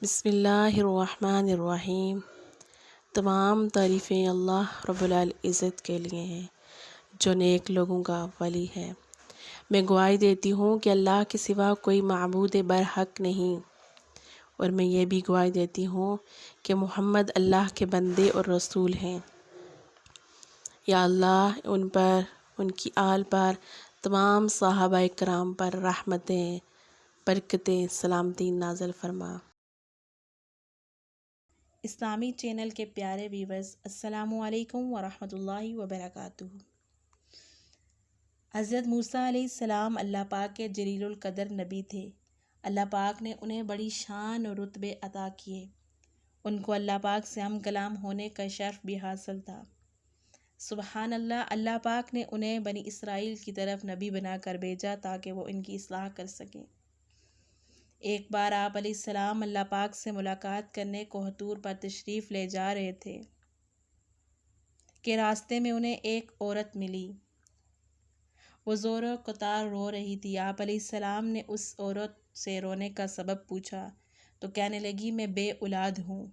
بسم اللہ الرحمن الرحیم۔ تمام تعریفیں اللہ رب العزت کے لیے ہیں جو نیک لوگوں کا ولی ہے۔ میں گواہی دیتی ہوں کہ اللہ کے سوا کوئی معبود برحق نہیں، اور میں یہ بھی گواہی دیتی ہوں کہ محمد اللہ کے بندے اور رسول ہیں۔ یا اللہ ان پر، ان کی آل پر، تمام صحابہ کرام پر رحمتیں، برکتیں، سلامتی نازل فرما۔ اسلامی چینل کے پیارے ویورز، السلام علیکم ورحمۃ اللہ وبرکاتہ۔ حضرت موسیٰ علیہ السلام اللہ پاک کے جلیل القدر نبی تھے۔ اللہ پاک نے انہیں بڑی شان اور رتبے عطا کیے۔ ان کو اللہ پاک سے ہم کلام ہونے کا شرف بھی حاصل تھا۔ سبحان اللہ، اللہ پاک نے انہیں بنی اسرائیل کی طرف نبی بنا کر بھیجا تاکہ وہ ان کی اصلاح کر سکیں۔ ایک بار آپ علیہ السلام اللہ پاک سے ملاقات کرنے کوہ طور پر تشریف لے جا رہے تھے کہ راستے میں انہیں ایک عورت ملی۔ وہ زور و قطار رو رہی تھی۔ آپ علیہ السلام نے اس عورت سے رونے کا سبب پوچھا تو کہنے لگی، میں بے اولاد ہوں۔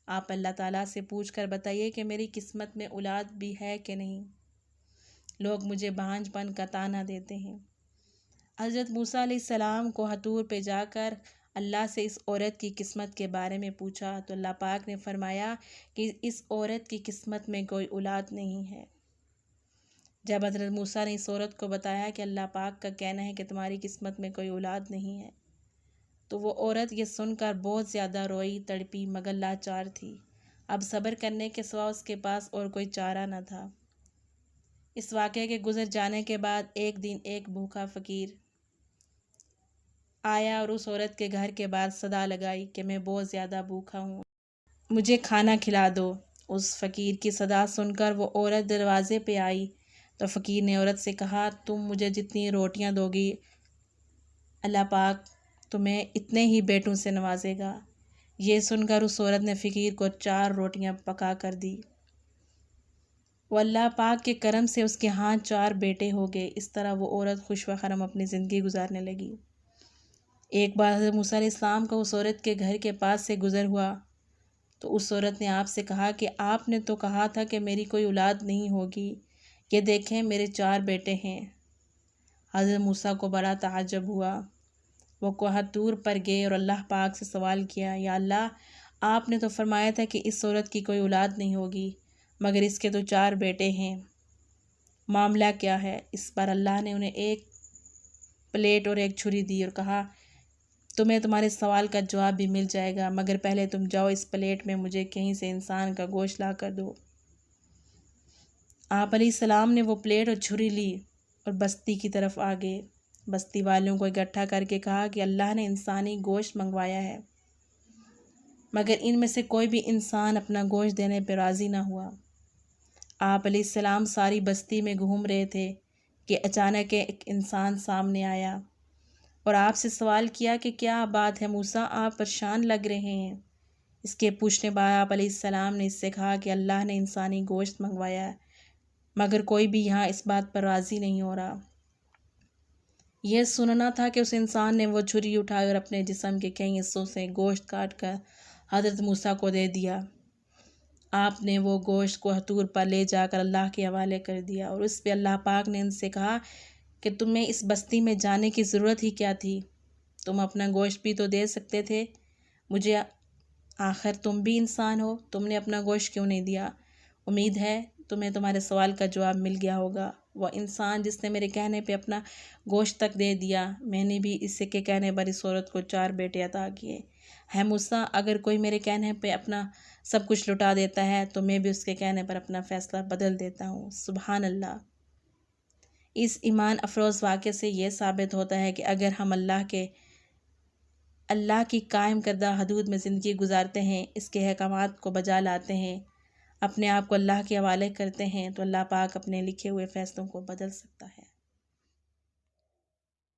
آپ اللہ تعالیٰ سے پوچھ کر بتائیے کہ میری قسمت میں اولاد بھی ہے کہ نہیں، لوگ مجھے بانجھ پن کا طعنہ دیتے ہیں۔ حضرت موسیٰ علیہ السلام کوہ طور پہ جا کر اللہ سے اس عورت کی قسمت کے بارے میں پوچھا تو اللہ پاک نے فرمایا کہ اس عورت کی قسمت میں کوئی اولاد نہیں ہے۔ جب حضرت موسیٰ نے اس عورت کو بتایا کہ اللہ پاک کا کہنا ہے کہ تمہاری قسمت میں کوئی اولاد نہیں ہے، تو وہ عورت یہ سن کر بہت زیادہ روئی، تڑپی، مگر لاچار تھی۔ اب صبر کرنے کے سوا اس کے پاس اور کوئی چارہ نہ تھا۔ اس واقعے کے گزر جانے کے بعد ایک دن ایک بھوکا فقیر آیا اور اس عورت کے گھر کے باہر صدا لگائی کہ میں بہت زیادہ بھوکا ہوں، مجھے کھانا کھلا دو۔ اس فقیر کی صدا سن کر وہ عورت دروازے پہ آئی تو فقیر نے عورت سے کہا، تم مجھے جتنی روٹیاں دو گی اللہ پاک تمہیں اتنے ہی بیٹوں سے نوازے گا۔ یہ سن کر اس عورت نے فقیر کو 4 روٹیاں پکا کر دی۔ وہ اللہ پاک کے کرم سے اس کے ہاں 4 بیٹے ہو گئے۔ اس طرح وہ عورت خوش و خرم اپنی زندگی گزارنے لگی۔ ایک بار حضرت موسیٰ علیہ السلام کا اس عورت کے گھر کے پاس سے گزر ہوا تو اس عورت نے آپ سے کہا کہ آپ نے تو کہا تھا کہ میری کوئی اولاد نہیں ہوگی، یہ دیکھیں میرے 4 بیٹے ہیں۔ حضرت موسیٰ کو بڑا تعجب ہوا۔ وہ کوہ طور پر گئے اور اللہ پاک سے سوال کیا، یا اللہ آپ نے تو فرمایا تھا کہ اس عورت کی کوئی اولاد نہیں ہوگی، مگر اس کے تو 4 بیٹے ہیں، معاملہ کیا ہے؟ اس پر اللہ نے انہیں ایک پلیٹ اور ایک چھری دی اور کہا، تمہیں تمہارے سوال کا جواب بھی مل جائے گا، مگر پہلے تم جاؤ اس پلیٹ میں مجھے کہیں سے انسان کا گوشت لا کر دو۔ آپ علیہ السلام نے وہ پلیٹ اور چھری لی اور بستی کی طرف آگے۔ بستی والوں کو اکٹھا کر کے کہا کہ اللہ نے انسانی گوشت منگوایا ہے، مگر ان میں سے کوئی بھی انسان اپنا گوشت دینے پہ راضی نہ ہوا۔ آپ علیہ السلام ساری بستی میں گھوم رہے تھے کہ اچانک ایک انسان سامنے آیا اور آپ سے سوال کیا کہ کیا بات ہے موسیٰ، آپ پریشان لگ رہے ہیں؟ اس کے پوچھنے بعد آپ علیہ السلام نے اس سے کہا کہ اللہ نے انسانی گوشت منگوایا ہے، مگر کوئی بھی یہاں اس بات پر راضی نہیں ہو رہا۔ یہ سننا تھا کہ اس انسان نے وہ چھری اٹھائی اور اپنے جسم کے کئی حصوں سے گوشت کاٹ کر حضرت موسیٰ کو دے دیا۔ آپ نے وہ گوشت کوہ طور پر لے جا کر اللہ کے حوالے کر دیا اور اس پہ اللہ پاک نے ان سے کہا کہ تمہیں اس بستی میں جانے کی ضرورت ہی کیا تھی؟ تم اپنا گوشت بھی تو دے سکتے تھے مجھے، آخر تم بھی انسان ہو، تم نے اپنا گوشت کیوں نہیں دیا؟ امید ہے تمہیں تمہارے سوال کا جواب مل گیا ہوگا۔ وہ انسان جس نے میرے کہنے پہ اپنا گوشت تک دے دیا، میں نے بھی اس کے کہنے پر اس عورت کو 4 بیٹے عطا کیے ہے موسیٰ، اگر کوئی میرے کہنے پہ اپنا سب کچھ لٹا دیتا ہے تو میں بھی اس کے کہنے پر اپنا فیصلہ بدل دیتا ہوں۔ سبحان اللہ۔ اس ایمان افروز واقعے سے یہ ثابت ہوتا ہے کہ اگر ہم اللہ کی قائم کردہ حدود میں زندگی گزارتے ہیں، اس کے احکامات کو بجا لاتے ہیں، اپنے آپ کو اللہ کے حوالے کرتے ہیں، تو اللہ پاک اپنے لکھے ہوئے فیصلوں کو بدل سکتا ہے۔